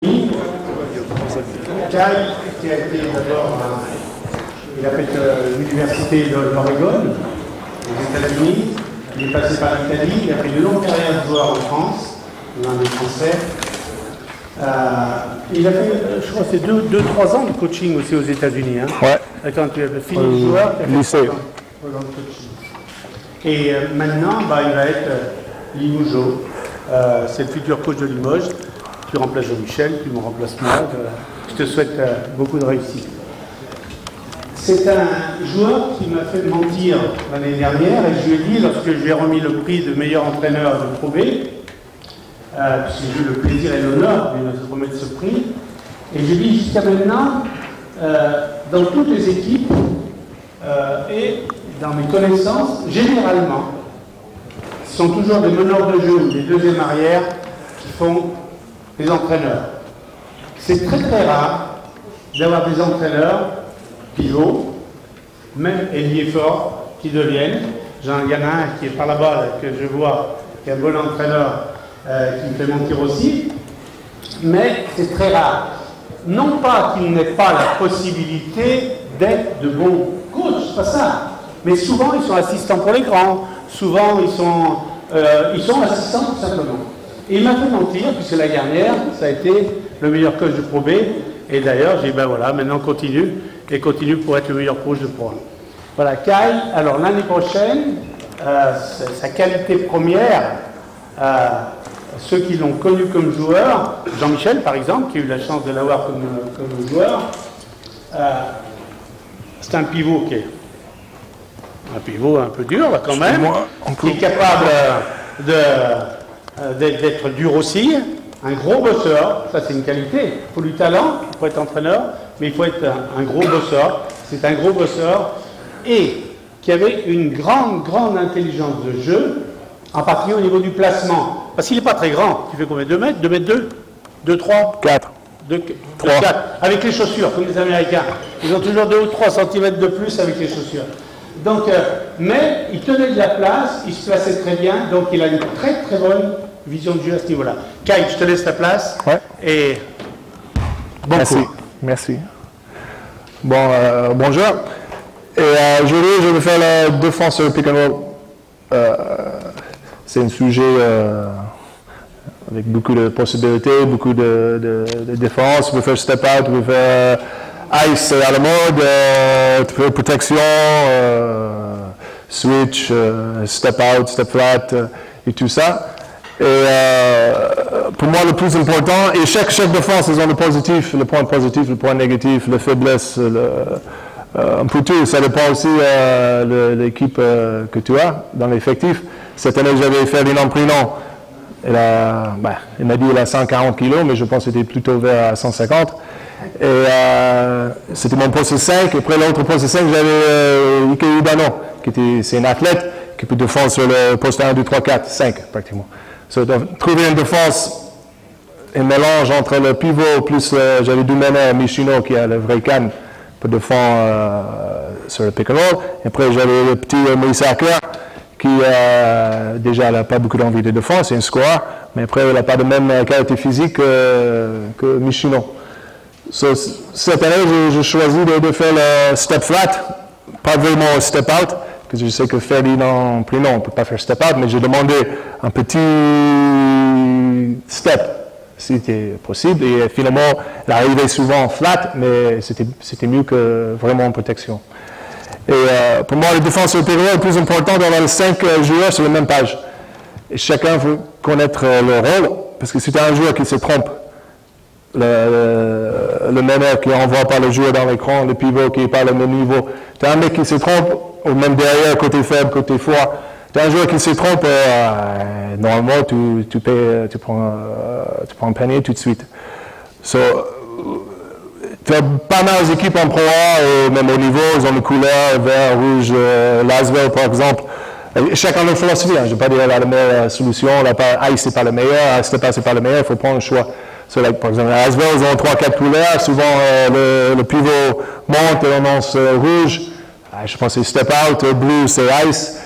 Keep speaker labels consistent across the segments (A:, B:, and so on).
A: Kai, qui a été d'abord, il a fait l'université d'Oregon, aux États-Unis, il est passé par l'Italie, il a fait de longues carrières de joueur en France, l'un des Français. Il a fait, je crois, c'est 2-3 ans de coaching aussi aux États-Unis. Hein.
B: Ouais.
A: Quand tu as fini le joueur, tu as fait
B: lycée.
A: 3 ans de coaching. Et maintenant, il va être Limougeot. C'est le futur coach de Limoges. Tu remplaces Jean-Michel, tu me remplaces moi. Je te souhaite beaucoup de réussite. C'est un joueur qui m'a fait mentir l'année dernière et je lui ai dit, lorsque je lui ai remis le prix de meilleur entraîneur de Pro B, puisque j'ai eu le plaisir et l'honneur de lui remettre ce prix, et je lui ai dit jusqu'à maintenant, dans toutes les équipes et dans mes connaissances, généralement, ce sont toujours des meneurs de jeu ou des deuxièmes arrières qui font des entraîneurs. C'est très très rare d'avoir des entraîneurs pivots, même ailiers forts, qui deviennent. Il y en a un qui est par là-bas, que je vois, qui est un bon entraîneur, qui me fait mentir aussi, mais c'est très rare. Non pas qu'il n'ait pas la possibilité d'être de bons coachs, c'est pas ça, mais souvent ils sont assistants pour les grands, souvent ils sont assistants tout simplement. Et il m'a fait mentir, puisque la dernière, ça a été le meilleur coach de Pro B, et d'ailleurs j'ai dit ben voilà, maintenant continue, et continue pour être le meilleur coach de Pro 1. Voilà, Kai, alors l'année prochaine, sa qualité première, ceux qui l'ont connu comme joueur, Jean-Michel par exemple, qui a eu la chance de l'avoir comme joueur, c'est un pivot qui est un pivot un peu dur là, quand même, qui est capable d'être dur aussi, un gros bosseur, ça c'est une qualité, il faut du talent, il faut être entraîneur, mais il faut être un gros bosseur, c'est un gros bosseur, et qui avait une grande intelligence de jeu, en particulier au niveau du placement, parce qu'il n'est pas très grand, tu fais combien, 2 mètres, 2 mètres 2, 2, 3
B: 4.
A: 3. 4, avec les chaussures, comme les Américains, ils ont toujours 2 ou 3 cm de plus avec les chaussures. Donc, mais il tenait de la place, il se plaçait très bien, donc il a une très très bonne vision de jeu à ce niveau-là. Kai, je te laisse ta place.
B: Ouais.
A: Et bon
B: Merci.
A: cours.
B: Merci. Bon, bonjour. Et aujourd'hui, je vais faire la défense sur le pick and roll. C'est un sujet avec beaucoup de possibilités, beaucoup de défense. Tu peux faire step out, tu peux faire ice à la mode, tu peux faire protection, switch, step out, step flat et tout ça. Et pour moi, le plus important, et chaque défense, ils ont le positif, le point positif, le point négatif, la faiblesse, un peu tout. Ça dépend aussi de l'équipe que tu as dans l'effectif. Cette année, j'avais Ferdinand Prinon. Il m'a dit qu'il a 140 kilos, mais je pense que c'était plutôt vers 150. Et c'était mon poste 5. Et après l'autre poste 5, j'avais Ike Udano, c'est un athlète qui peut défendre sur le poste 1, 2, 3, 4, 5 pratiquement. Trouver une défense, un mélange entre le pivot plus j'avais Doumene Michino qui a le vrai canne pour défendre sur le pick and roll. Et après j'avais le petit Moïse Acker qui déjà n'a pas beaucoup d'envie de défense, c'est un scorer, mais après il n'a pas de même qualité physique que Michino. Cette année j'ai choisi de faire le step flat, pas vraiment step out. Parce que je sais que Ferdinand Prinon ne peut pas faire step out, mais j'ai demandé un petit step, si c'était possible. Et finalement, il arrivait souvent flat, mais c'était mieux que vraiment en protection. Et pour moi, le défenseur période le plus important d'avoir les 5 joueurs sur la même page. Et chacun veut connaître leur rôle, parce que si tu as un joueur qui se trompe, le meneur qui n'envoie pas le joueur dans l'écran, le pivot qui n'est pas au même niveau, tu as un mec qui se trompe, ou même derrière, côté faible, côté fort. Tu as un joueur qui se trompe, normalement, tu prends un panier tout de suite. Tu as pas mal d'équipes en Pro A, même au niveau, ils ont les couleurs, vert, rouge, Laswell par exemple. Chacun a leur philosophie, hein. Je ne vais pas dire la meilleure solution, Ice c'est pas le meilleur, Step c'est pas le meilleur, il faut prendre le choix. Par exemple, à Laswell, ils ont 3-4 couleurs, souvent le pivot monte et on lance rouge. Je pense que c'est step out, blue c'est ice,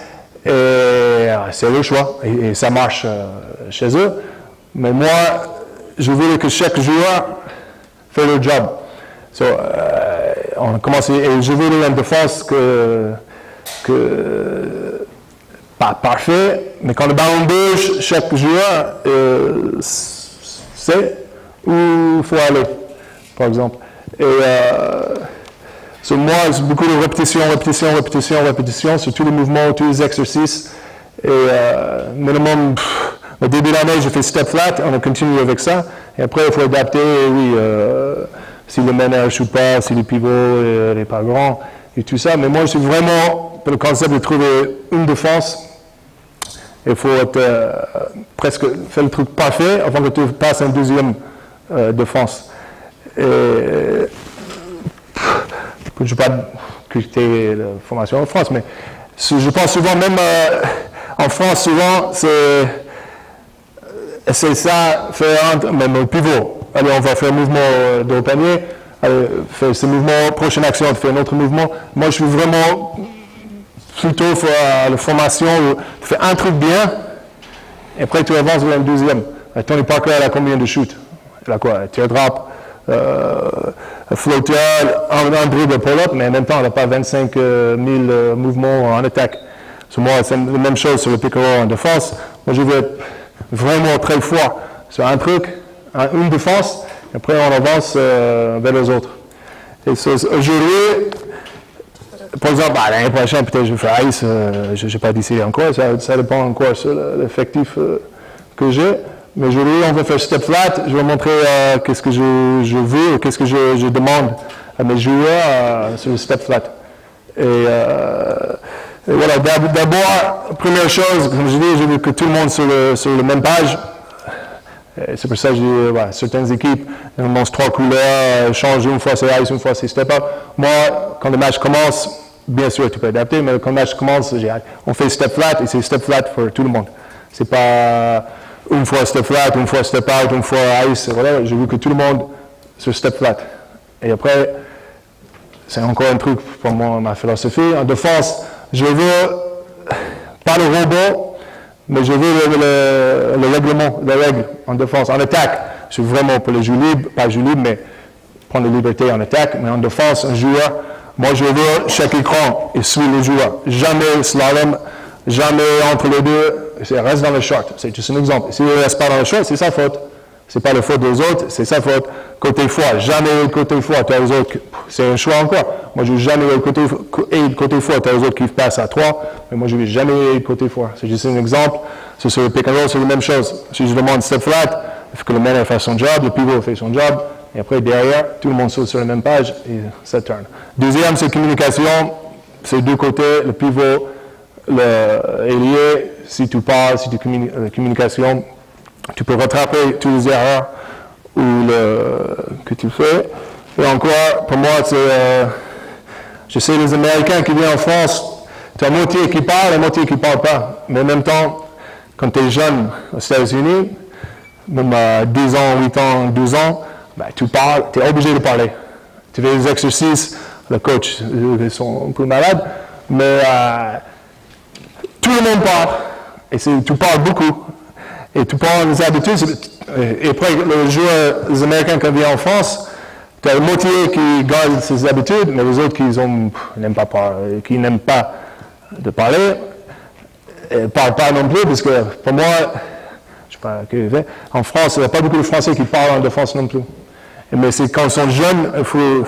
B: et c'est le choix, et ça marche chez eux. Mais moi, je voulais que chaque joueur fait le job. So, on a commencé, et je voulais une défense pas parfait, mais quand le ballon bouge, chaque joueur sait où il faut aller, par exemple. Et so moi, c'est beaucoup de répétition sur tous les mouvements, tous les exercices. Et minimum, au début de l'année, j'ai fait step flat, on a continué avec ça. Et après, il faut adapter, oui, si le meneur ne shoot pas, si le pivot n'est pas grand, et tout ça. Mais moi, je suis vraiment pour le concept de trouver une défense. Il faut être, presque faire le truc parfait avant que tu passes en deuxième défense. Et, je ne vais pas critiquer la formation en France, mais je pense souvent, même en France, souvent, c'est ça, faire même au pivot. Allez, on va faire un mouvement de haut panier, allez, faire ce mouvement, prochaine action, on fait un autre mouvement. Moi, je suis vraiment plutôt pour la formation où tu fais un truc bien, et après tu avances vers un deuxième. Tony Parker, elle a combien de shoots? Elle a quoi? Teardrop, flotteur, un dribble pull-up, mais en même temps, elle n'a pas 25 000 mouvements en attaque. So, moi, c'est la même chose sur le pick and roll en défense. Moi, je veux être vraiment très fort sur un truc, une défense, et après on avance vers les autres. Et so, aujourd'hui, par exemple, l'année prochaine, peut-être je vais faire Ice, je n'ai pas décidé encore, ça dépend encore sur l'effectif que j'ai. Mais aujourd'hui, on va faire step flat, je vais montrer qu'est-ce que je veux, qu'est-ce que je demande à mes joueurs sur le step flat. Et voilà, d'abord, première chose, comme je dis, je veux que tout le monde sur la même page. C'est pour ça que je dis, ouais, certaines équipes, elles montrent 3 couleurs, changent une fois c'est Ice, une fois c'est step up. Moi, quand le match commence, bien sûr, tu peux adapter, mais quand le match commence, on fait step flat et c'est step flat pour tout le monde. C'est pas une fois step flat, une fois step out, une fois Ice, voilà. Je veux que tout le monde sur step flat. Et après, c'est encore un truc pour moi, ma philosophie. En défense, je veux pas le robot, mais je veux le règlement, les règles en défense. En attaque, je suis vraiment pour les jeux libres, pas jeux libres, mais prendre la liberté en attaque. Mais en défense, un joueur, moi je veux chaque écran et suit le joueur. Jamais slalom, jamais entre les deux, reste dans le short. C'est juste un exemple. S'il ne reste pas dans le short, c'est sa faute. C'est pas la faute des autres, c'est sa faute. Côté froid, jamais côté froid, tu as les autres, c'est un choix encore. Moi, je ne veux jamais côté froid, tu as les autres qui passent à 3, mais moi, je ne veux jamais côté froid. C'est juste un exemple. Sur le pick and roll, c'est la même chose. Si je demande step flat, il faut que le meneur fasse son job, le pivot fait son job, et après, derrière, tout le monde saute sur la même page et ça tourne. Deuxième, c'est communication. C'est deux côtés, le pivot, l'ailier. Si tu parles, si tu communication, tu peux rattraper toutes les erreurs que tu fais. Et encore, pour moi, je sais les Américains qui viennent en France, tu as moitié qui parle et moitié qui ne parle pas. Mais en même temps, quand tu es jeune aux États-Unis, même à 10 ans, 8 ans, 12 ans, ben, tu parles, tu es obligé de parler. Tu fais des exercices, le coach, ils sont un peu malades, mais tout le monde parle. Et tu parles beaucoup. Et tu prends les habitudes, et après, les joueurs américains qui viennent en France, tu as la moitié qui gardent ces habitudes, mais les autres qui n'aiment pas de parler, ne parlent pas non plus, parce que pour moi, je ne sais pas, en France, il n'y a pas beaucoup de Français qui parlent en défense non plus. Mais c'est quand ils sont jeunes, il faut,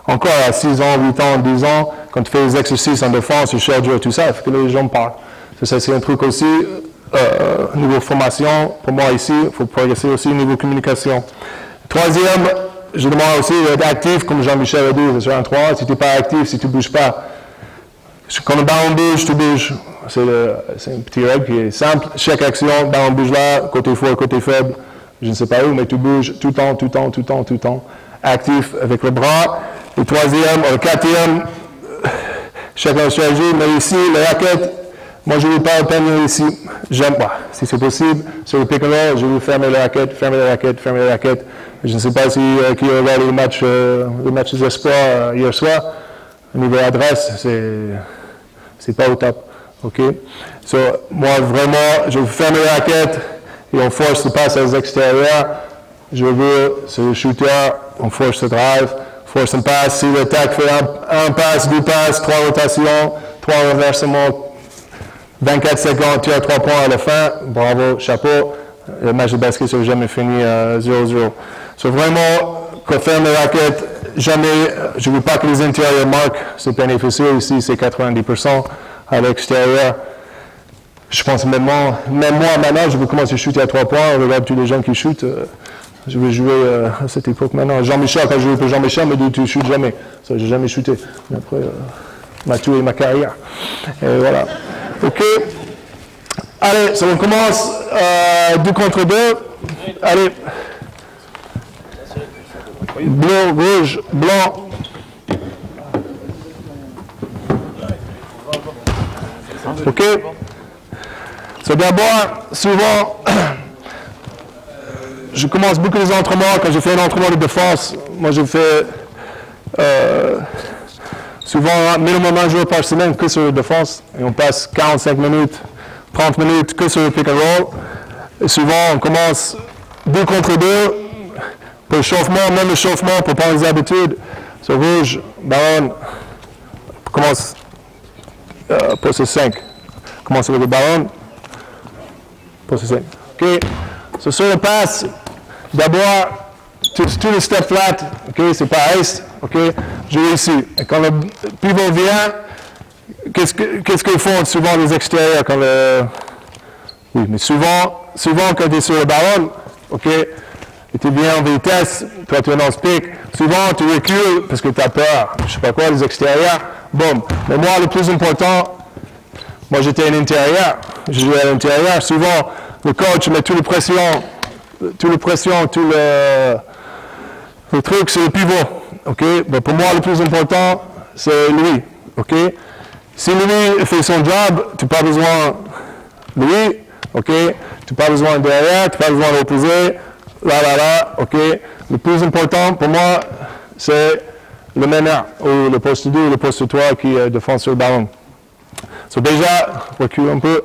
B: encore à 6 ans, 8 ans, 10 ans, quand tu fais des exercices en défense, le short et tout ça, il faut que les gens parlent. Ça, c'est un truc aussi. Niveau formation, pour moi ici, il faut progresser aussi au niveau communication. Troisième, je demande aussi d'être actif, comme Jean-Michel a dit, sur un 3, si tu n'es pas actif, si tu ne bouges pas. Quand le ballon bouge, tu bouges. C'est une petite règle qui est simple. Chaque action, le ballon bouge là, côté fort, côté faible, je ne sais pas où, mais tu bouges tout le temps. Actif avec le bras. Le troisième, le quatrième, chacun stratégie, mais ici, la raquette. Moi, je ne veux pas peindre ici. J'aime pas. Si c'est possible, sur le pick and roll, je veux fermer la raquette. Je ne sais pas qui a regardé le match des espoirs hier soir. Au niveau adresse, c'est pas au top. OK? So, moi, vraiment, je veux fermer la raquette et on force le passe à l'extérieur. je veux, c'est le shooter, on force le drive, force un pass. Si l'attaque fait un pass, 2 passes, 3 rotations, 3 renversements, 24 secondes, tu as 3 points à la fin, bravo, chapeau. Le match de basket n'est jamais fini à 0-0. C'est vraiment, qu'on ferme les raquettes, jamais, je ne veux pas que les intérieurs marquent, c'est bénéficieux ici, c'est 90% à l'extérieur. Je pense même moi, maintenant, je veux commencer à shooter à 3 points, on regarde tous les gens qui shootent. Je vais jouer à cette époque maintenant. Jean-Michel, quand je jouais pour Jean-Michel, me dit tu ne shootes jamais. Ça, je n'ai jamais shooté. Mais après, m'a tué ma carrière. Et voilà. OK. Allez, ça on commence 2 contre 2. Allez. Bleu, rouge, blanc. OK. So, d'abord, souvent, je commence beaucoup les entraînements. Quand je fais un entraînement de défense, moi je fais souvent minimum 1 jour par semaine que sur la défense. Et on passe 45 minutes, 30 minutes que sur le pick and roll. Et souvent, on commence 2 contre 2 pour le chauffement, même le chauffement pour prendre les habitudes. So, rouge, ballon, on commence pour ce 5. Commence avec le ballon pour ce 5. OK. So, sur le pass, d'abord, tout le step flat, OK, c'est pas ice, OK, je vais ici. Et quand le pivot vient, qu'est-ce qu'ils font souvent les extérieurs quand le... Oui, mais souvent quand tu es sur le ballon, OK, et tu viens en vitesse, toi tu es dans ce pic, souvent tu recules parce que tu as peur, je sais pas quoi, les extérieurs, boum. Mais moi, le plus important, moi j'étais à l'intérieur, je jouais à l'intérieur, souvent le coach met toute la pression, tout le truc sur le pivot, ok? Ben pour moi, le plus important, c'est lui, ok? Si lui fait son job, tu n'as pas besoin de lui, ok? Tu n'as pas besoin de derrière, tu n'as pas besoin de l'opposer, là, ok? Le plus important pour moi, c'est le meneur, ou le poste 2, ou le poste 3 qui défend sur le ballon. So déjà, recule un peu.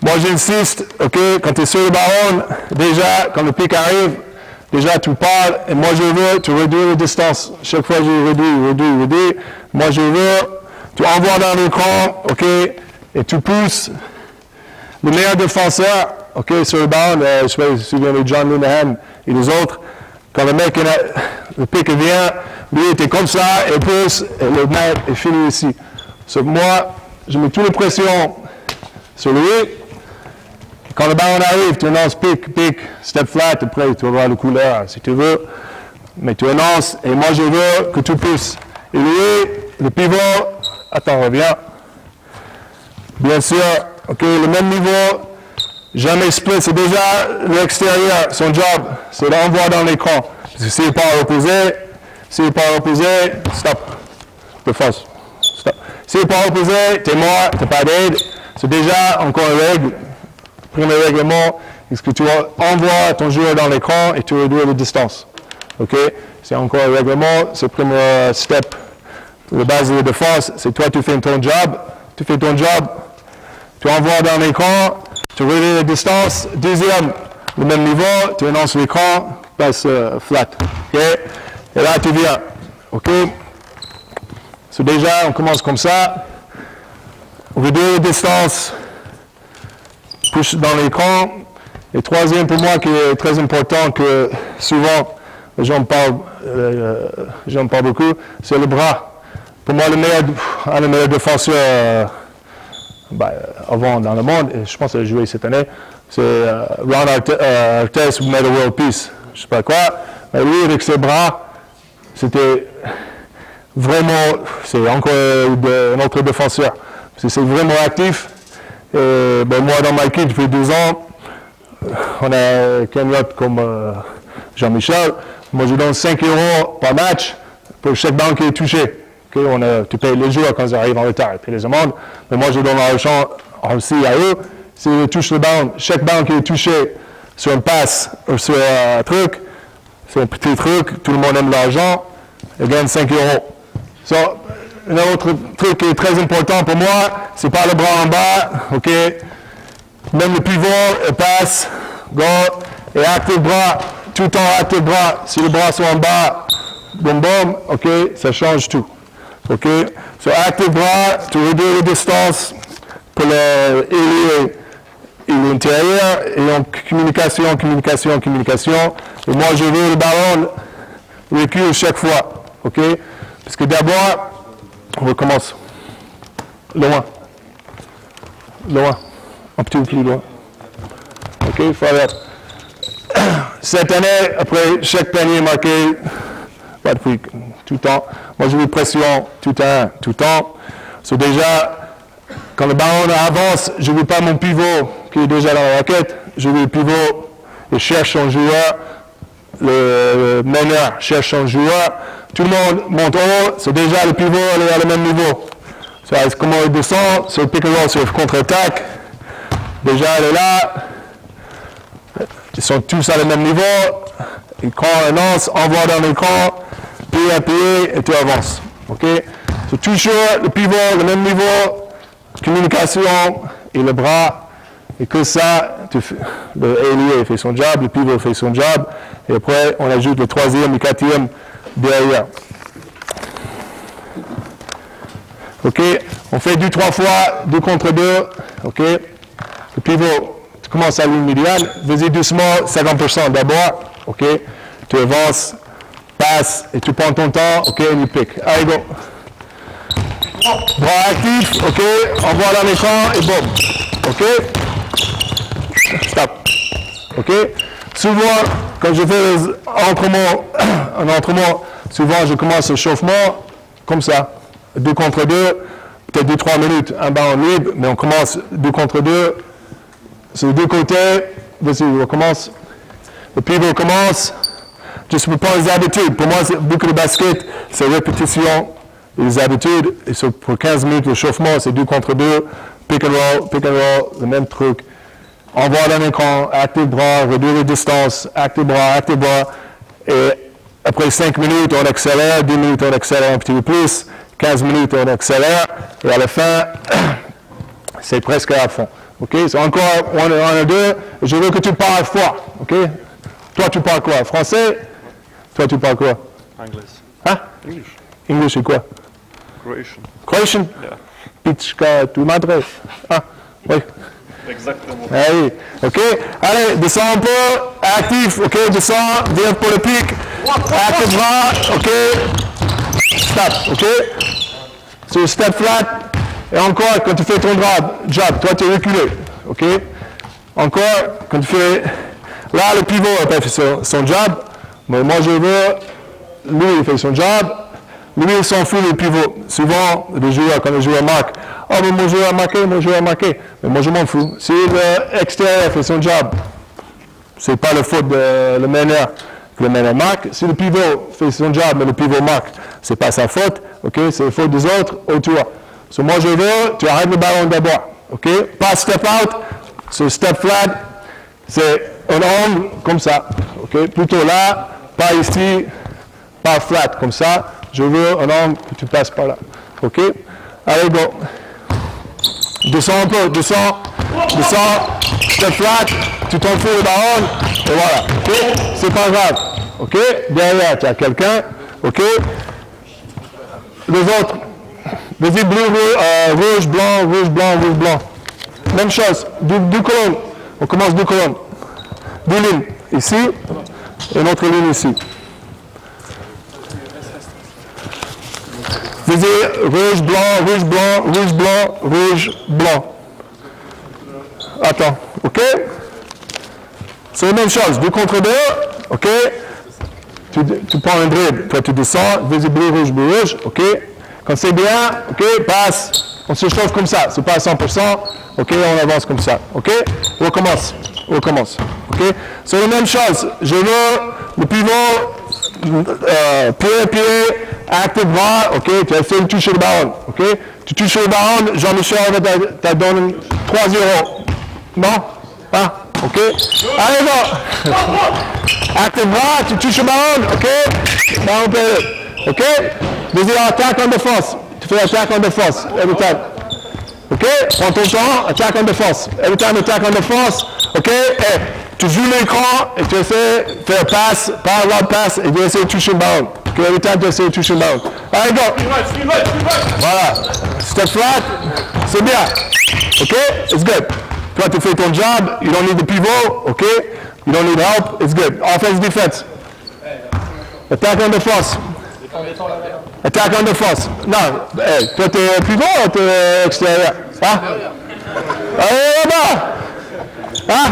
B: Moi, j'insiste, ok, quand tu es sur le ballon, déjà, quand le pic arrive, déjà, tu parles, et moi, je veux, tu réduis la distance. Chaque fois, je réduis. Moi, je veux, tu envoies dans l'écran, ok, et tu pousses le meilleur défenseur, ok, sur le ballon, je ne sais pas si tu te souviens de John Linehan et les autres, quand le mec, le pic vient, lui, il était comme ça, et pousse, et le mec est fini ici. So, moi, je mets toute la pression sur lui. Quand le ballon arrive, tu annonces pic, step flat, après tu vas voir la couleur si tu veux. Mais tu annonces, et moi je veux que tu pousses. Et lui, le pivot, attends, reviens. Bien sûr, ok, le même niveau, jamais split, c'est déjà l'extérieur, son job, c'est l'envoi dans l'écran. Parce que s'il n'est pas opposé, stop, de force, stop. S'il n'est pas opposé, t'es mort, t'as pas d'aide. C'est déjà encore une règle. Premier règlement, est-ce que tu envoies ton joueur dans l'écran et tu réduis la distance. OK? C'est encore un règlement, c'est le premier step. La base de la défense, c'est toi, tu fais ton job. Tu fais ton job, tu envoies dans l'écran, tu réduis la distance. Deuxième, le même niveau, tu annonces l'écran, passe flat. OK? Et là, tu viens. OK? So déjà, on commence comme ça. On réduit la distance. Push dans l'écran. Et troisième pour moi qui est très important, que souvent j'en parle beaucoup, c'est le bras. Pour moi, le meilleur défenseur avant dans le monde, et je pense qu'il a joué cette année, c'est Ron Artest ou Meta World Peace. Je ne sais pas quoi. Mais lui, avec ses bras, c'était vraiment, c'est encore un autre défenseur. C'est vraiment actif. Et, ben, moi, dans ma équipe, depuis 2 ans, on a cagnotte comme Jean-Michel. Moi, je donne 5 € par match pour chaque banque qui est touché. Okay? Tu payes les joueurs quand ils arrivent en retard, et puis les amendes. Mais moi, je donne l'argent aussi à eux. S'ils touchent le banque, chaque banque qui est touché sur une passe ou sur un truc, c'est un petit truc, tout le monde aime l'argent, ils gagnent 5 €. So, un autre truc qui est très important pour moi, c'est pas le bras en bas, ok? Même le pivot, passe, go, et active bras, tout le temps active bras. Si les bras sont en bas, boum boum, ok, ça change tout. Ok, so active bras, tu réduis la distance pour l'ailier et l'intérieur, et en communication. Et moi, je veux le ballon recule chaque fois. Ok, parce que d'abord, on recommence. Loin, un petit peu plus loin. Ok, il faut arrêter. Cette année, après chaque panier marqué, pas depuis tout le temps, moi je veux pression tout le temps. So déjà, quand le ballon avance, je ne veux pas mon pivot qui est déjà dans la raquette, je veux le pivot, il cherche son joueur, le meneur cherche son joueur, tout le monde monte haut, c'est déjà le pivot est à le même niveau. So, comment il descend, sur le pick and roll, sur le contre-attaque, déjà elle est là. Ils sont tous à le même niveau. Écran annonce, envoie dans l'écran, pied à pied, et tu avances. OK? C'est toujours le pivot, le même niveau, communication et le bras. Et que ça, le ailier fait son job, le pivot fait son job. Et après, on ajoute le troisième et quatrième derrière. OK? On fait 2-3 fois, 2 contre 2. OK? Le pivot. Tu commences à la ligne médiane, vas-y doucement, 50% d'abord, ok? Tu avances, passes, et tu prends ton temps, ok? Et tu piques. Allez, go. Bras actif, ok? Envoie dans l'écran, et boum. Ok? Stop. Ok? Souvent, quand je fais un entraînement, souvent je commence le chauffement, comme ça. 2 contre 2, peut-être 2-3 minutes, un ballon libre, mais on commence 2 contre 2. Sur les deux côtés, vas-y, on commence. Le pivot commence. Juste pour prendre les habitudes. Pour moi, beaucoup de basket, c'est répétition et les habitudes. Et pour 15 minutes, le chauffement, c'est 2 contre 2. Pick and roll, le même truc. Envoie dans l'écran, active bras, réduire les distances, active bras. Et après 5 minutes, on accélère. 10 minutes, on accélère un petit peu plus. 15 minutes, on accélère. Et à la fin, c'est presque à fond. OK, c'est encore un à deux. Je veux que tu parles fort. OK? Toi, tu parles quoi? Français? Toi, tu parles quoi?
C: Anglais.
B: Hein?
C: English.
B: English, c'est quoi?
C: Croatian.
B: Croatian?
C: Yeah.
B: Pichka, tu madre. Ah, oui.
C: Exactement.
B: Ah oui. OK? Allez, descends un peu. Actif. OK, descends. Viens pour le pic. Active bras. OK? Stop. OK? C'est le step flat. Et encore, quand tu fais ton job, toi tu es reculé, ok? Encore, quand tu fais, là le pivot a pas fait son job, mais moi je veux, lui il fait son job, lui il s'en fout du pivot. Souvent, les joueurs, quand les joueurs marquent, oh mais mon joueur a marqué, mais moi je m'en fous. Si l'extérieur fait son job, c'est pas le faute de le meneur que le meneur marque. Si le pivot fait son job, mais le pivot marque, c'est pas sa faute, ok? C'est la faute des autres autour. So, moi, je veux, tu arrêtes le ballon d'abord, OK? Pas step out, c'est step flat, c'est un angle comme ça, OK? Plutôt là, pas ici, pas flat, comme ça. Je veux un angle que tu passes par là, OK? Allez, go. Descends un peu, descends, step flat, tu t'en fous le ballon, et voilà, OK? C'est pas grave, OK? Derrière, tu as quelqu'un, OK? Les autres. Vas-y, bleu, rouge, blanc. Même chose, deux colonnes. On commence 2 colonnes. 2 lignes, ici, et une autre ligne ici. Vas-y, rouge, blanc. Attends, ok? C'est la même chose, 2 contre 2, ok? Tu prends un dribble, toi tu descends, vas-y, bleu, rouge, ok? Quand c'est bien, ok, passe, on se chauffe comme ça, c'est pas à 100%, ok, on avance comme ça, ok, on recommence, ok. C'est la même chose, je veux le pivot, pied, active bras, ok, tu as fait toucher le ballon, ok, tu touches le ballon, Jean-Michel t'a donné 3 €, non, ah, ok, allez, bon, active bras, tu touches le ballon, ok, ballon perdu, ok. Vas-y, attaque en défense. Tu fais attaque en défense. Every time. OK? Prends ton temps, attaque en défense. Every time attaque en défense. OK? Et tu joues l'écran et tu essaies de faire passe, passe, et tu essaies de toucher le ballon. Ok, every time tu essaies de toucher le ballon. Allez, go! Voilà. Step flat, c'est bien. Ok, it's good. Toi, tu fais ton job, you don't need the pivot, ok? You don't need help, it's good. Offense, defense. Attack on defense. Attack on defense. Non, hey, toi, t'es pivot ou t'es extérieur? Hein? Allez, là-bas! Hein?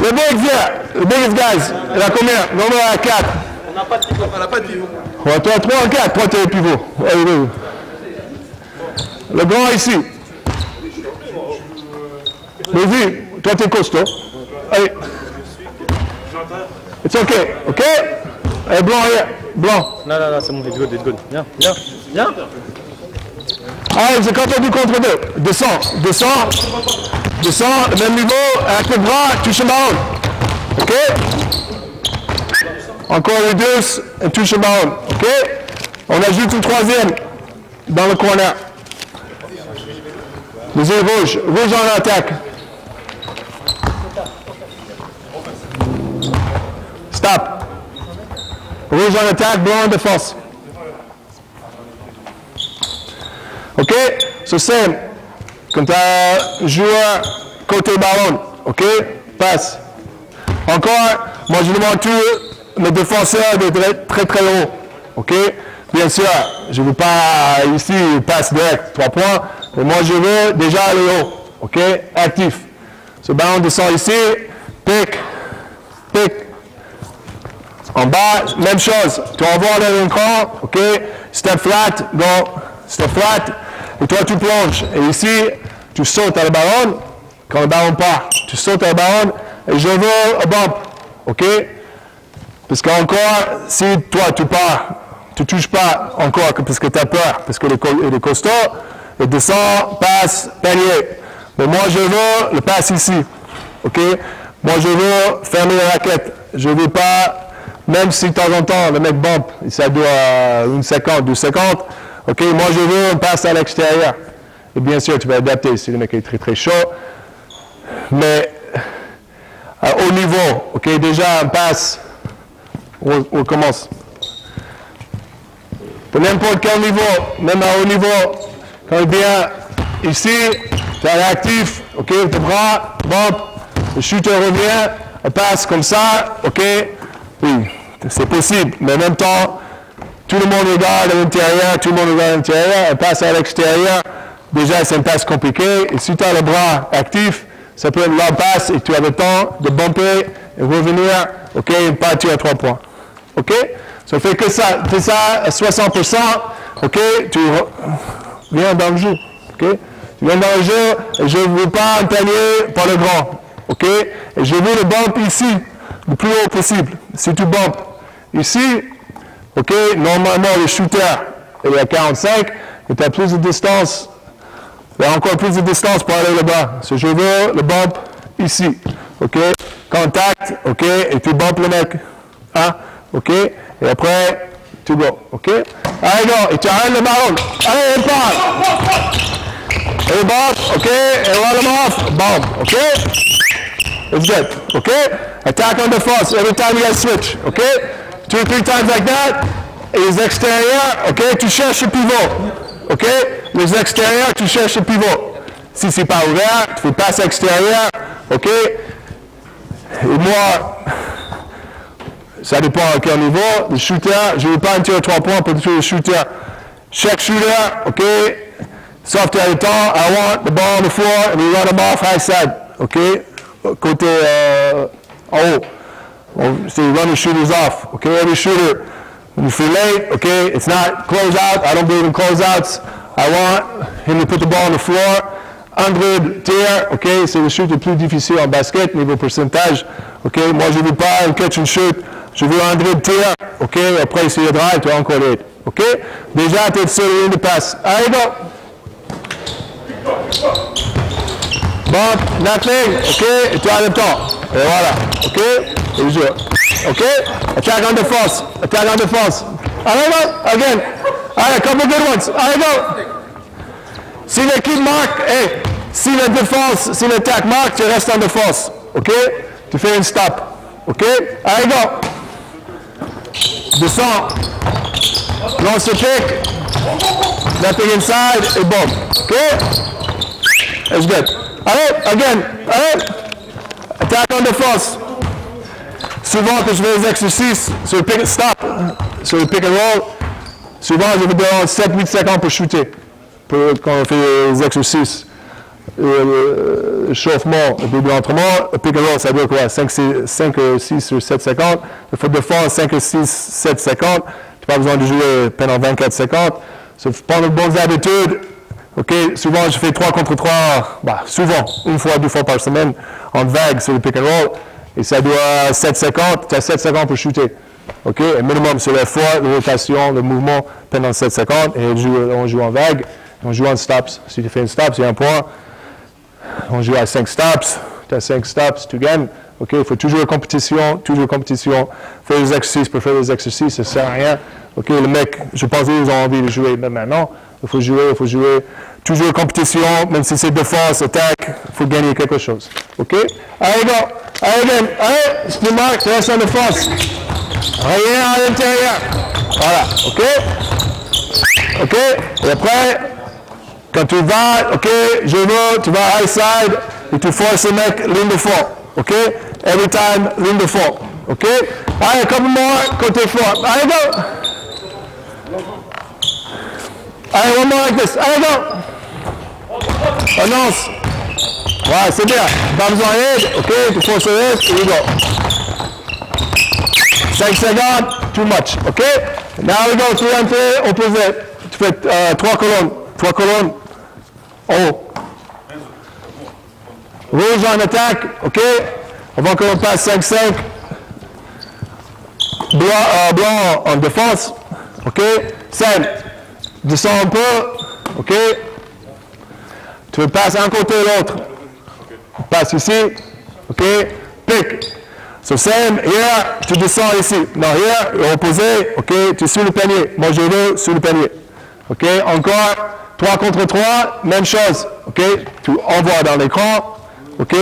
B: Le big here, the biggest guys. Il a combien? Numéro 4.
D: On n'a pas de pivot. On n'a pas de pivot.
B: Ouais, toi, 3 ou 4, toi, t'es pivot. Allez, le grand ici. Vas-y, toi, t'es costaud. Allez. It's okay, ok? Allez, blanc, here. Blanc.
D: Non, c'est bon, it's good, it's good. Viens.
B: Allez, c'est quand on dit contre 2. Descends, même niveau, avec le bras, touche le ballon. Ok? Encore reduce et touche le ballon. Ok? On ajoute une troisième dans le corner. Deuxième rouge en attaque. Stop. Rouge en attaque, blanc en défense. OK? So same. Quand tu as joueur côté ballon, OK? Passe. Encore, moi je demande tous mes défenseurs d'être très très haut. OK? Bien sûr, je ne veux pas ici passe direct, 3 points, mais moi je veux déjà aller haut. OK? Actif. Ce ballon descend ici, pick. En bas, même chose. Tu envoies dans un camp, OK? Step flat, go. Step flat. Et toi, tu plonges. Et ici, tu sautes à le ballon. Quand le ballon part, tu sautes à le ballon. Et je veux un bump. OK? Parce qu'encore, si toi, tu pars, tu ne touches pas encore parce que tu as peur, parce que il est costaud, il descend, passe, panier. Mais moi, je veux le passe ici. OK? Moi, je veux fermer la raquette. Je ne veux pas, même si de temps en temps, le mec bump, ça doit 1,50, 2,50. OK? Moi, je veux un passe à l'extérieur. Et bien sûr, tu vas adapter si le mec est très, très chaud. Mais à haut niveau, OK? Déjà, un passe, on commence. Pour n'importe quel niveau, même à haut niveau, quand il vient ici, tu es réactif, OK? Tes bras, bump. Le shooter revient, on passe comme ça, ok? Oui, c'est possible, mais en même temps, tout le monde regarde à l'intérieur, on passe à l'extérieur. Déjà, c'est une passe compliquée, et si tu as le bras actif, ça peut être long passe, et tu as le temps de bumper et revenir, ok? Une partie à 3 points, ok? Ça fait que ça, fais ça à 60%, ok? Tu viens dans le jeu, ok? Tu viens dans le jeu, et je ne veux pas un panier par le grand. OK? Et je veux le bump ici, le plus haut possible. Si tu bumpes ici, OK? Normalement, le shooter est à 45, et tu as plus de distance. Il y a encore plus de distance pour aller là-bas. So, je veux le bump ici. OK? Contact, OK? Et tu bumpes le mec. Hein? OK? Et après, tu go. OK? Allez, go. Et tu arrêtes le ballon. Allez, il part. Et bump, OK? Et run him off. Bump. OK? It's good, okay? Attack on defense every time you guys switch, okay? 2 or 3 times like that. Et les extérieurs, okay? Tu cherches le pivot, okay? Les extérieurs, tu cherches le pivot. Si c'est pas ouvert, tu fais passe extérieur, okay? Et moi, ça dépend à quel niveau. Le shooter, je ne veux pas un tir à 3 points pour tuer le shooter. Chaque shooter, okay? Sauf tu as le temps, I want the ball on the floor and we run them off high side, okay? Côté en haut. So you run the shooters off. Okay, every shooter, when you feel late, okay, it's not close out. I don't believe in closeouts. I want him to put the ball on the floor. 100 tirs, okay, c'est le shoot le plus difficile en basket, niveau pourcentage. Okay, moi je ne veux pas un catch and shoot. Je veux 100 tirs, okay, après c'est le drive, tu as encore l'aide. Okay, déjà tu es sur la ligne de passe. Allez, go! Bump, nothing, ok, et tu as le temps. Et voilà, ok, et je joue. Ok, attack on defense, Allez, go, again. Allez, a couple good ones. Allez, go. Si l'équipe marque, hey, si la défense, si l'attaque marque, tu restes en défense. Ok, tu fais une stop. OK? Allez, go! Descends. Lance le kick. Nothing inside et boom. OK? That's good. Allez, again. Allez. Attack en défense. Souvent, quand je fais les exercices sur le pick and stop, sur le pick and roll, souvent, je vais donner 7-8 secondes pour shooter. Quand on fait les exercices. Chauffement, le début de l'entraînement, le pick and roll, ça dure quoi? 5, 6 ou 7 secondes. Le foot de force, 5, 6, 7 secondes. Tu n'as pas besoin de jouer pendant 24 secondes. So, prendre de bonnes habitudes. OK, souvent, je fais 3 contre 3, bah, souvent, 1 fois, 2 fois par semaine, en vague sur le pick and roll. Et ça doit 7 secondes, tu as 7 secondes pour shooter. OK, et minimum sur la fois, la rotation, le mouvement pendant 7 secondes. Et on joue en vague, on joue en stops. Si tu fais une stop, c'est un point. On joue à 5 stops, tu as 5 stops, tu gagnes. OK, il faut toujours compétition, toujours compétition. Faire des exercices pour faire des exercices, ça ne sert à rien. OK, le mec, je pense qu'ils ont envie de jouer, même maintenant. Il faut jouer. Toujours compétition, même si c'est défense, attaque, il faut gagner quelque chose. OK? Allez, go! Allez, again! Allez! Split mark, tu restes en défense. Rien à l'intérieur. Voilà. OK? OK? Et après, quand tu vas, OK, je veux, tu vas high side et tu forces le mec, ligne de fond. OK? Every time, ligne de fond. OK? Allez, couple more, côté fort. Allez, go! Allez, one more like this. Allez, go! Annonce. Ouais, c'est bien. Pas besoin d'aide. OK, tu forces le reste. Here we go. 5 secondes, too much. OK? Now we go, tu rentres, opposé. Tu fais 3 colonnes. 3 colonnes. Oh. Rouge en attaque. OK? Avant qu'on passe 5-5. Blanc en défense. OK? 5. Descends un peu. OK? Tu veux passer un côté ou l'autre. Passe ici. OK? Pick. So same, here, tu descends ici. Non, here, opposé. OK? Tu es sur le panier. Moi, je veux sur le panier. OK? Encore. 3 contre 3. Même chose. OK? Tu envoies dans l'écran. OK?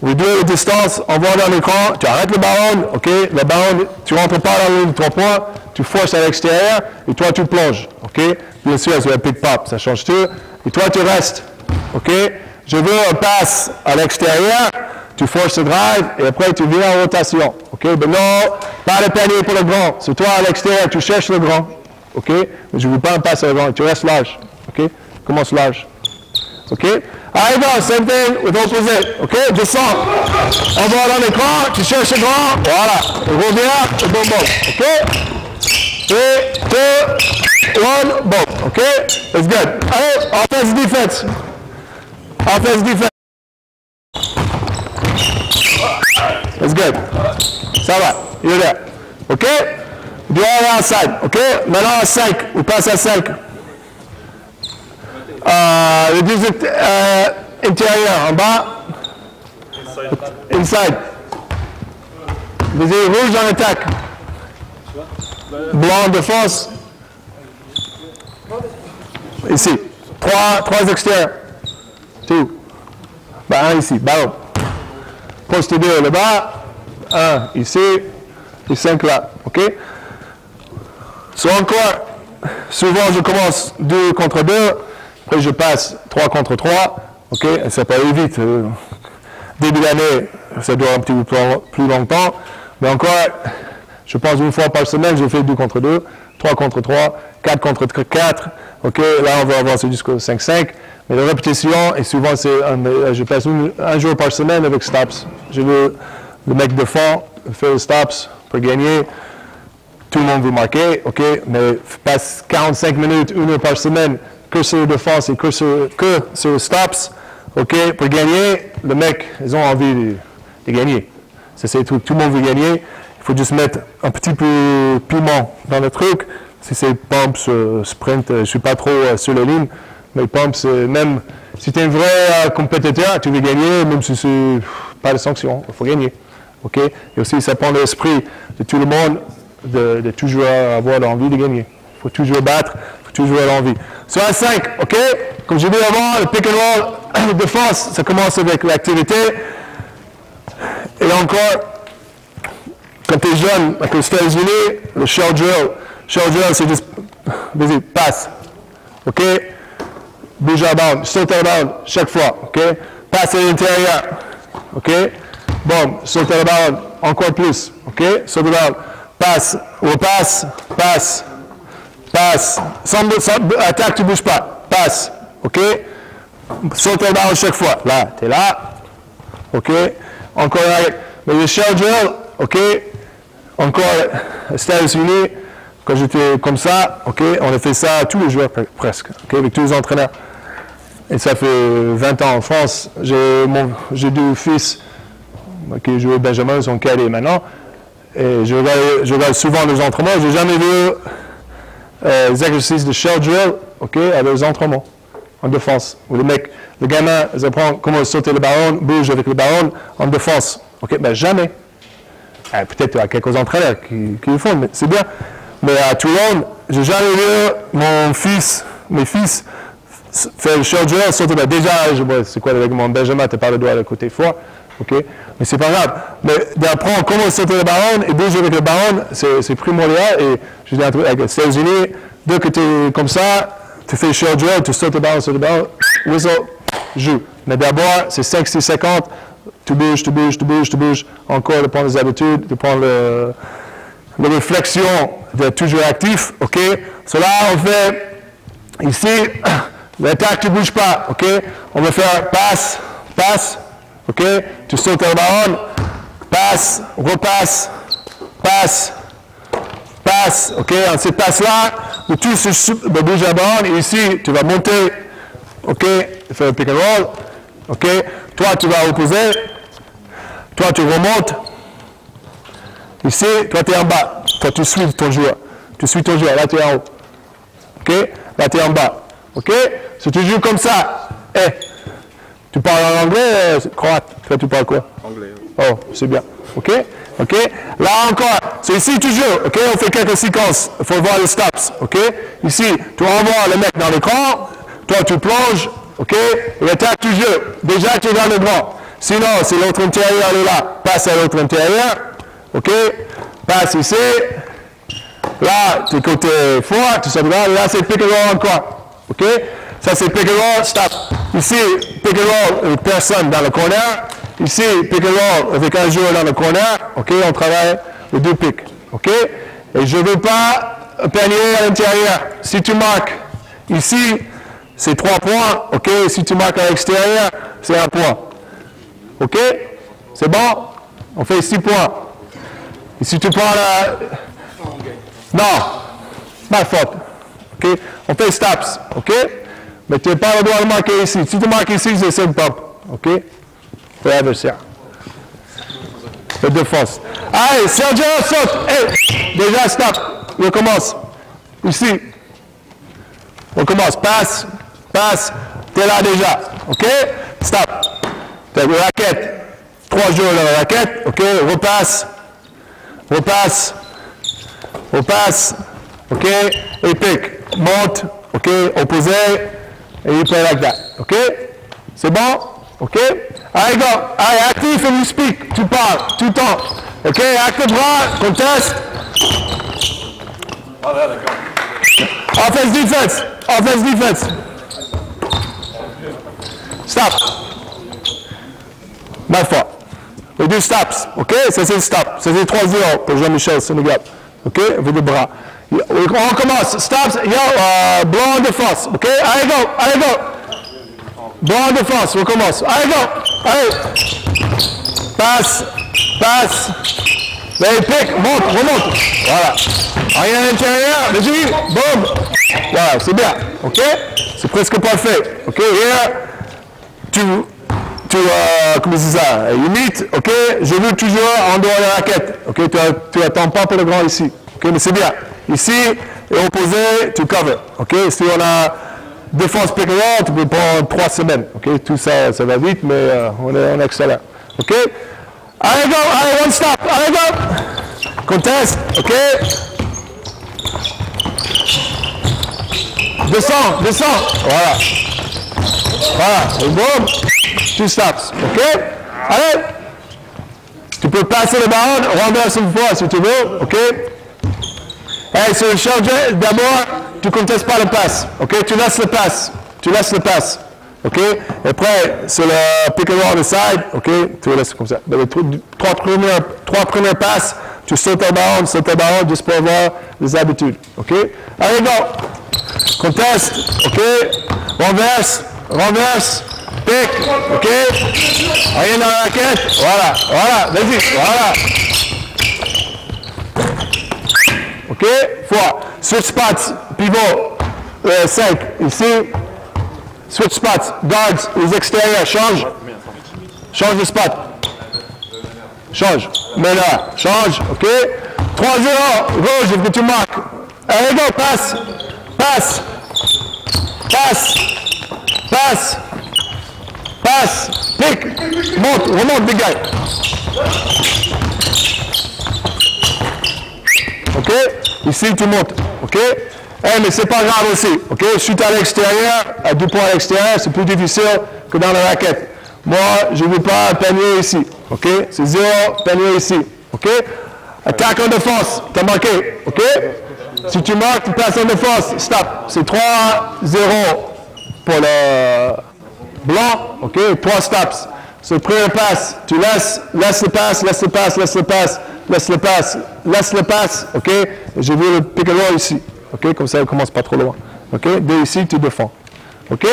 B: Réduire la distance. Envoie dans l'écran. Tu arrêtes le ballon. OK? Le ballon, tu ne rentres pas dans la ligne de 3 points. Tu forces à l'extérieur. Et toi, tu plonges. OK? Bien sûr, c'est un pick-pop. Ça change tout. Et toi, tu restes. OK? Je veux un passe à l'extérieur, tu forces le drive et après tu viens en rotation. OK? Mais non, pas de panier pour le grand. C'est toi à l'extérieur, tu cherches le grand. OK? Mais je ne veux pas un passe à le grand, tu restes large. OK? Commence large. OK? Allez, go, same thing with opposite. OK? Descends. On va dans l'écran, tu cherches le grand. Voilà. Reviens, et bon, bon. OK? 3, 2, 1, bon. OK? That's good. Allez, offense, defense. Offense, defense. That's good. Ça va. Il est là. OK? Il doit aller outside. OK? Maintenant à 5. On passe à 5. Le 18 intérieur en bas. Inside. Vas-y, rouge en attaque. Blanc en défense. Ici. 3 extérieurs. 2. Ben, 1 ici, ballon. Poste 2 là-bas. 1 ici. Et 5 là. OK? So encore, souvent je commence 2 contre 2. Après je passe 3 contre 3. OK? Et ça peut aller vite. Début d'année, ça dure un petit peu plus longtemps. Mais encore, je pense 1 fois par semaine, je fais 2 contre 2. 3 contre 3. 4 contre 4. OK? Là, on va avancer jusqu'au 5-5. Mais la répétition, et souvent, je passe un jour par semaine avec stops. Je veux le mec de fond faire les stops pour gagner. Tout le monde veut marquer, OK? Mais passe 45 minutes, 1 heure par semaine, que sur la défense et que sur les stops, OK? Pour gagner, le mec, ils ont envie de gagner. C'est tout. Tout le monde veut gagner. Il faut juste mettre un petit peu piment dans le truc. Si c'est pumps, sprint, je ne suis pas trop sur la ligne. Mais pumps, même si tu es un vrai compétiteur, tu veux gagner, même si c'est pas de sanction, il faut gagner. OK? Et aussi, ça prend l'esprit de tout le monde de toujours avoir l'envie de gagner. Il faut toujours battre, il faut toujours avoir l'envie. Sur à 5, OK? Comme j'ai dit avant, le pick and roll, la défense, ça commence avec l'activité. Et encore, quand tu es jeune, avec les États-Unis, le shell drill, c'est juste, vas-y, passe. OK? Bouge à bound, saute à bound, chaque fois. OK? Passe à l'intérieur. OK? Bon, saute à bound, encore plus. OK? Saute à bound, passe, repasse, passe, passe. Sans attaque, tu ne bouges pas. Passe. OK? Saute à bound chaque fois. Là, tu es là. OK? Encore arrête. Mais le shell drill, OK? Encore, aux États-Unis, quand j'étais comme ça, OK? On a fait ça tous les jours presque, OK? Avec tous les entraîneurs. Et ça fait 20 ans en France. J'ai deux fils qui jouent au Benjamin, ils sont cadets maintenant. Et je regarde souvent les entraînements. Je n'ai jamais vu les exercices de shell drill, OK? Avec les entraînements en défense. Où le gamin, ils apprennent comment sauter le ballon, bouge avec le ballon en défense. OK? Ben jamais. Peut-être il y a quelques entraîneurs qui le font, mais c'est bien. Mais à Toulon, j'ai jamais vu mes fils faire le shell drill, sauter. Déjà, c'est quoi avec mon Benjamin, tu n'as pas le doigt de côté fort. OK? Mais c'est pas grave. Mais d'apprendre comment sauter le ballon et bouger avec le ballon, c'est primordial. Et je dis avec les États-Unis, dès que tu es comme ça, tu fais le shell drill, tu sautes le ballon, whistle, joue. Mais d'abord, c'est 5-6 secondes. Tu bouges, tu bouges, tu bouges, tu bouges. Encore de prendre les habitudes, de prendre la réflexion d'être toujours actif. OK? Cela, on fait ici, l'attaque, tu ne bouges pas. OK? On va faire passe, passe. OK? Tu sautes le ballon, passe, repasse, passe, passe. OK? En cette passe-là, tu bouges le ballon et ici, tu vas monter. OK? Tu fais un pick and roll. OK? Toi, tu vas opposer. Toi, tu remontes. Ici, toi, tu es en bas. Toi, tu suis ton joueur. Tu suis ton joueur. Là, tu es en haut. OK? Là, tu es en bas. OK? Si tu joues comme ça, tu parles en anglais, croate. Toi, tu parles quoi?
C: Anglais.
B: Oh, c'est bien. OK? OK? Là encore, c'est ici toujours. OK? On fait quelques séquences. Il faut voir les stops. OK? Ici, tu envoies le mec dans l'écran. Toi, tu plonges. OK? Et attaque toujours. Déjà, tu es dans le grand. Sinon, c'est l'autre intérieur est là. Passe à l'autre intérieur. OK? Passe ici. Là, tu es côté fort. Tu sais là. Là, c'est pick and roll encore. OK? Ça, c'est pick and roll. Stop. Ici, pick and roll avec personne dans le corner. Ici, pick and roll avec un joueur dans le corner. OK? On travaille les deux picks. OK? Et je ne veux pas panier à l'intérieur. Si tu marques ici, c'est 3 points. OK? Si tu marques à l'extérieur, c'est 1 point. OK? C'est bon? On fait 6 points. Et si tu prends la... Non, pas faute. OK? On fait stops. OK? Mais tu n'as pas le droit de marquer ici. Si tu marques ici, c'est 5 pump. OK? C'est l'adversaire. La défense. Allez, Sergio saute. Hey, déjà, stop. On recommence. Ici. On commence. Passe. Passe. Tu es là déjà. OK? Stop. Tu as une raquette. 3 joueurs dans la raquette. OK? Repasse. Repasse. Repasse. OK? Et pique. Monte. OK? Opposé. Et you play like that. OK? C'est bon? OK? Allez, go. Allez, actif and you speak. Tu parles tout le temps. OK? Acte le bras. Conteste.
C: Ah, là, d'accord.
B: Offense, defense. Offense, defense. Stop. Mal fort. Les deux stops. OK? Ça, c'est le stop. Ça, c'est 3-0 pour Jean-Michel Sénégal. OK? Avec le bras. On commence. Stops. Yo, blanc en défense. OK? Allez, go. Allez, go. Blanc en défense. On commence. Allez, go. Allez. Passe. Passe. Allez, pique. Monte. Remonte. Voilà. Rien à l'intérieur. Vas-y. Boum. Voilà. C'est bien. OK? C'est presque parfait. OK? Here, comment c'est ça? Limite, OK? Je veux toujours en dehors de la raquette. OK? Tu attends pas pour le grand ici. OK? Mais c'est bien. Ici, et opposé, tu cover. OK? Si on a défense pick and roll, tu peux prendre 3 semaines. OK? Tout ça, ça va vite, mais on est excellent. OK? Allez, go! Allez, one stop! Allez, go! Conteste. OK? Descends, descends. Voilà. Voilà. Et boum. 2 stops. OK? Allez. peux passer le ballon, renverse une fois si tu veux, ok? Et sur le charger, d'abord, tu ne contestes pas le passe, ok? Tu laisses le passe, ok? Et après, sur le pick and roll on the side, ok? Tu le laisses comme ça. Les trois premières passes, tu sautes le ballon, juste pour avoir les habitudes, ok? Allez, go! Conteste, ok? Renverse, pick, ok? Rien dans la raquette, voilà, vas-y, voilà. Ok? Fois. Switch spots, pivot, 5, ici. Switch spots, guards, les extérieurs, change de spot. Change. Mets là, change, ok? 3-0, rouge, il faut que tu marques. Allez, go, passe, pick, remonte, big guy. Ok? Ici, tu montes. Ok? Mais c'est pas grave aussi. Ok? Chute à l'extérieur, à 2 points à l'extérieur, c'est plus difficile que dans la raquette. Moi, je ne veux pas panier ici. Ok? C'est 0, panier ici. Ok? Attaque en défense. Tu as marqué. Ok? Si tu marques, tu passes en défense. Stop. C'est 3-0 pour le blanc. Ok? 3 stops. C'est le premier passe. Tu laisse le passe, ok? J'ai vu le pick and roll ici, ok? Comme ça, il ne commence pas trop loin, ok? Dès ici, tu défends, ok?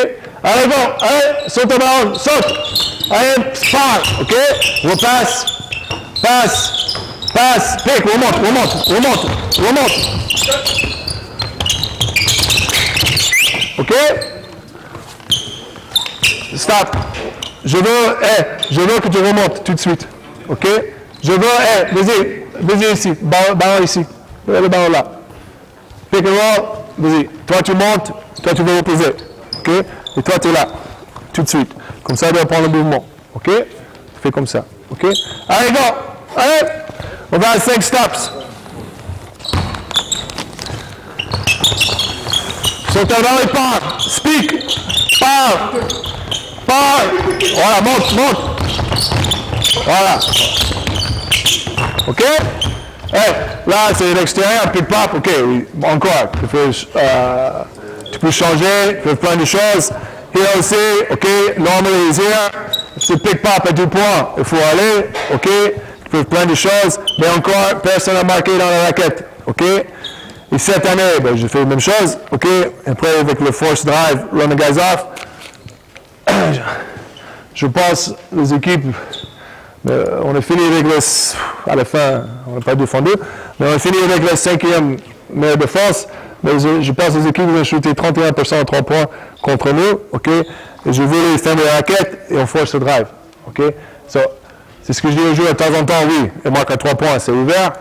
B: Allez, bon, allez, saute le ballon, saute! Allez, pars, ok? Repasse, passe, pick, remonte. Ok? Stop. Je veux que tu remontes tout de suite, ok? Je veux, vas-y ici, ballon ici, le ballon là. Pick and roll, vas-y. Toi tu montes, toi tu veux reposer, ok? Et toi tu es là, tout de suite. Comme ça, tu vas prendre le mouvement, ok? Tu fais comme ça, ok? Allez, go! Allez! On va à 5 stops. Saute le ballon et part. Speak. Part. Voilà, monte. Voilà. Ok? Là, c'est l'extérieur, pick pop, ok, oui, encore. Tu peux changer, tu peux plein de choses. Here aussi, ok, normal is here. C'est pick pop à 2 points, il faut aller, ok? Tu peux plein de choses, mais encore, personne n'a marqué dans la raquette, ok? Et cette année, ben, j'ai fait la même chose, ok? Après, avec le force drive, run the guys off. Je pense, les équipes, on a fini avec à la fin, on n'a pas défendu, mais on a fini avec la 5e meilleure défense. Mais je pense que les équipes ont shooté 31% à 3 points contre nous, ok? Et je voulais faire des raquettes et on force le drive, ok? So, c'est ce que je dis aux joueurs de temps en temps, oui, et marque à 3 points, c'est ouvert,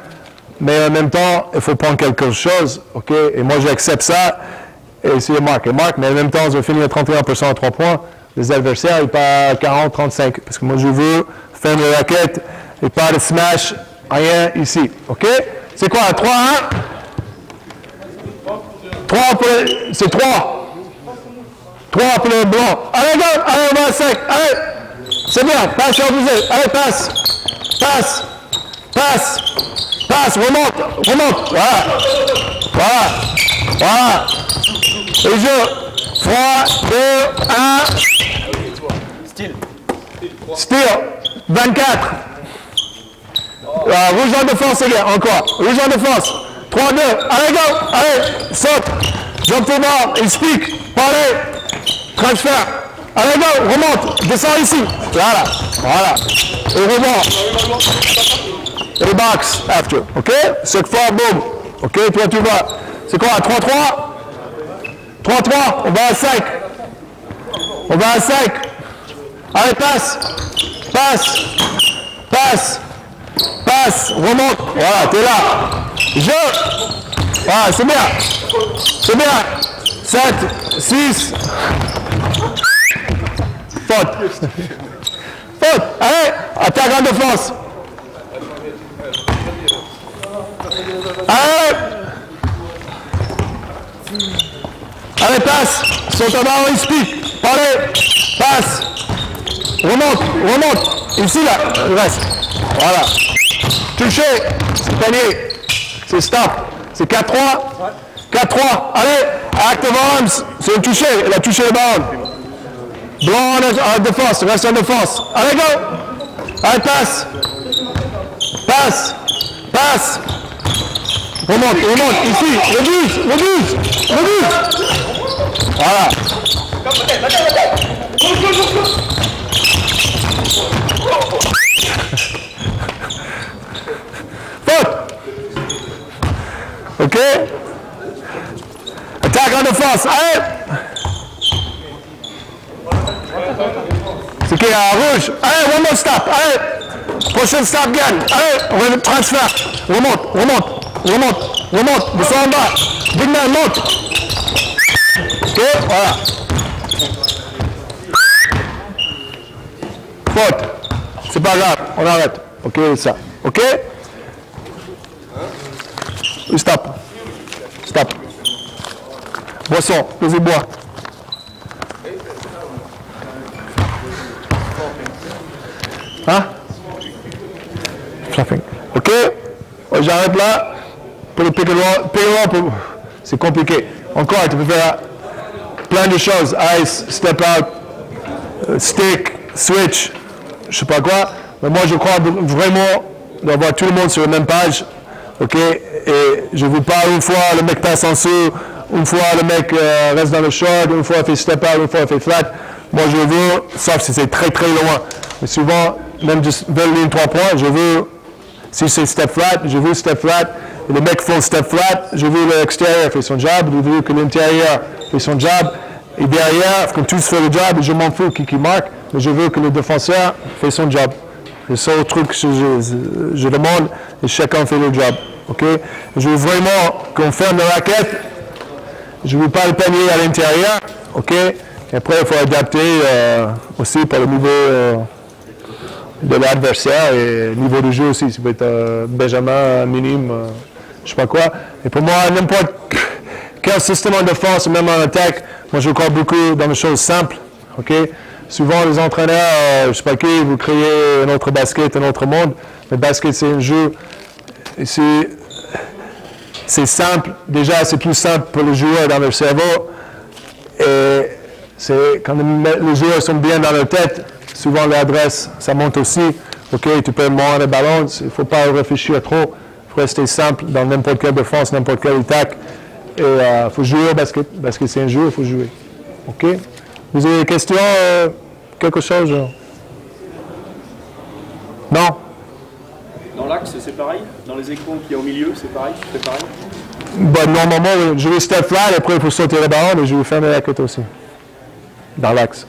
B: mais en même temps, il faut prendre quelque chose, ok? Et moi, j'accepte ça, et essayer de marquer, mais en même temps, je vais finir à 31% à 3 points. Les adversaires, ils pas 40-35, parce que moi, je veux faire des raquettes et pas de smash, rien ici, ok? C'est quoi, 3-1? 3 pour le... C'est 3. 3 pour le blanc. Allez, go! Allez, on va à 5. Allez! C'est bien. Passe, opposé. Allez, passe. Remonte. Voilà. Et jeu. 3, 2, 1. Steal. 24. Rouge en défense, les gars. Encore. Rouge en défense. 3, 2, allez, go! Allez, saute! Jump to ball, il speak, parlez, transfert. Allez, go! Remonte, descends ici. Voilà. Et remonte. Et box, after. OK? Cette fois, boom. OK, toi, tu vas. C'est quoi, 3-3? 3-3, on va à 5. Allez, passe, remonte. Voilà, t'es là. Voilà, c'est bien. 7, 6. Faute. Allez, attaque en défense. Allez, passe. Saute en bas, speak. Parlez. Passe. Remonte. Ici, là. Reste. Voilà. touché, c'est panier, c'est stop, c'est 4-3, 4-3, allez, active arms, c'est un touché, il a touché le ballon. Blanc en défense, reste en défense, allez go, allez passe, passe, passe, remonte, ici, rebuse, voilà. Faute. OK? Attaque en défense. Allez! C'est qui à rouge? Allez, one more stop. Allez! Prochain stop gagne. Allez, on va transfert. Remonte. Descends en bas. Big man, monte. OK? Voilà. Faute. C'est pas grave. On arrête. OK, ça. OK? Stop. Boisson, vas-y, bois. Hein? Fluffing. OK? J'arrête là. Pour le pick and roll, c'est compliqué. Encore, tu peux faire plein de choses. Ice, step out, stick, switch, je sais pas quoi. Mais moi, je crois vraiment d'avoir tout le monde sur la même page. OK? Et je ne veux pas une fois le mec passe en dessous, une fois le mec reste dans le short, une fois il fait step out, une fois il fait flat. Moi, je veux, sauf si c'est très très loin. Mais souvent, même juste vers ligne 3 points, je veux, si c'est step flat, je veux step flat. Et les mecs font step flat, je veux l'extérieur faire son job, je veux que l'intérieur fait son job. Et derrière, quand tous font le job, je m'en fous qui marque, mais je veux que le défenseur fait son job. C'est le seul truc que je demande et chacun fait le job. Okay? Je veux vraiment qu'on ferme la raquette. Je ne veux pas le panier à l'intérieur. Okay? Et après, il faut adapter aussi par le niveau de l'adversaire et le niveau de jeu aussi. Ça peut être Benjamin, minime, je ne sais pas quoi. Et pour moi, n'importe quel système en défense, même en attaque, moi je crois beaucoup dans les choses simples. Okay? Souvent, les entraîneurs, je ne sais pas qui, vous créez un autre basket, un autre monde. Le basket, c'est un jeu. C'est simple. Déjà, c'est plus simple pour les joueurs dans leur cerveau. Et quand les joueurs sont bien dans leur tête, souvent l'adresse, ça monte aussi. OK, tu peux monter le ballon. Il ne faut pas réfléchir trop. Il faut rester simple dans n'importe quelle défense, n'importe quelle attaque. Et il faut jouer au basket. Parce que c'est un jeu, il faut jouer. OK? Vous avez des questions? Quelque chose? Non?
D: Dans l'axe, c'est pareil? Dans les écrans qu'il y a au milieu, c'est pareil? C'est pareil?
B: Ben, normalement, je vais step flat, après il faut sauter le ballon, et je vais fermer la queue aussi. Dans l'axe.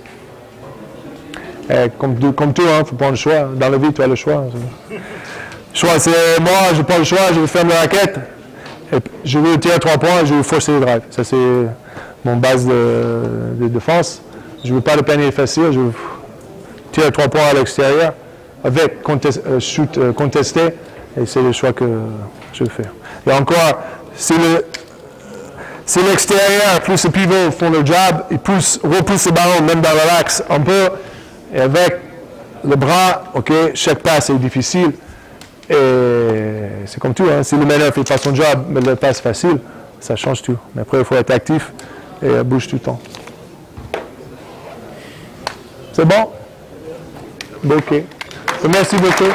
B: Comme tout, il faut prendre le choix. Dans la vie, tu as le choix. Choix, c'est moi, je prends le choix, je vais fermer la raquette. Et je vais tirer 3 points et je vais forcer le drive. Ça, c'est mon base de défense. Je ne veux pas le panier facile, je veux tirer 3 points à l'extérieur avec shoot contesté. Et c'est le choix que je vais faire. Et encore, si l'extérieur plus le pivot font le job, ils repoussent le ballon même dans l'axe un peu. Et avec le bras, OK, chaque passe est difficile. Et c'est comme tout, hein. Si le meneur ne fait pas son job, mais le passe facile, ça change tout. Mais après, il faut être actif et bouge tout le temps. C'est bon? OK. Merci beaucoup.